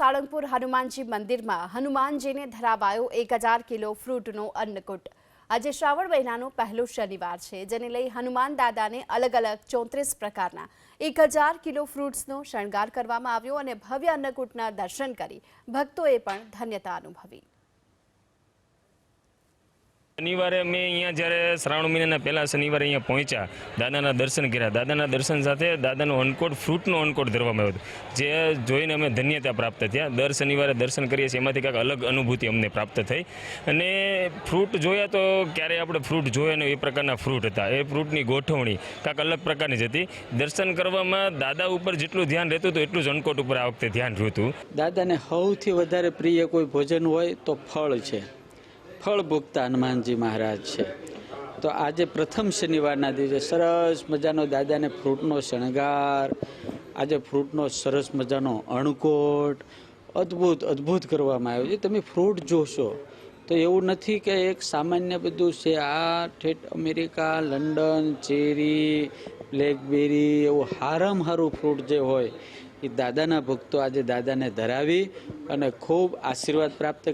સાળંગપુર હનુમાનજી મંદિરમાં હનુમાનજીને ધરાવાયો 1000 કિલો ફ્રૂટનો અન્નકૂટ। આજે શ્રાવણ મહિનાનો પહેલો શનિવાર છે, જેને લઈ હનુમાન દાદાને અલગ અલગ 34 પ્રકારના 1000 કિલો ફ્રૂટ્સનો શણગાર કરવામાં આવ્યો અને ભવ્ય અન્નકૂટના દર્શન કરી ભક્તોએ પણ ધન્યતા અનુભવી। शनिवार मैं अँ जयरे श्रावण महीना पहला शनिवार अँ पहुंचा, दादा दर्शन कर्या। दादा दर्शन साथ दादा अनकोट फ्रूटनो अनकोट धरवामां आव्यो, जे जोईने अमे धन्यता प्राप्त थया। दर शनिवारे दर्शन करीए छीए, एमांथी कंईक अलग अनुभूति अमने प्राप्त थई। अने फ्रूट जोया तो क्यारे आपणे फ्रूट जोया ने ए प्रकारना फ्रूट हता, ए फ्रूटनी गोठवणी कंईक अलग प्रकारनी ज हती। दर्शन करवामां दादा उपर जेटલું ધ્યાન રહેતું હતું એટલું જ અનકોટ ઉપર આ વખતે ધ્યાન રહ્યું હતું। દાદાને સૌથી વધારે પ્રિય કોઈ ભોજન હોય તો ફળ છે। ફળ ભોગતા હનુમાનજી મહારાજ છે। તો આજે પ્રથમ શનિવારના દિવસે સરસ મજાનો દાદાને ફ્રૂટનો શણગાર, આજે ફ્રૂટનો સરસ મજાનો અણકોટ અદ્ભુત કરવામાં આવ્યો છે। તમે ફ્રૂટ જોશો તો એવું નથી કે એક સામાન્ય બધું છે, આ ઠેઠ અમેરિકા, લંડન, ચેરી, બ્લેકબેરી એવું હારામાં હારું ફ્રૂટ જે હોય એ દાદાના ભક્તો આજે દાદાને ધરાવી અને ખૂબ આશીર્વાદ પ્રાપ્ત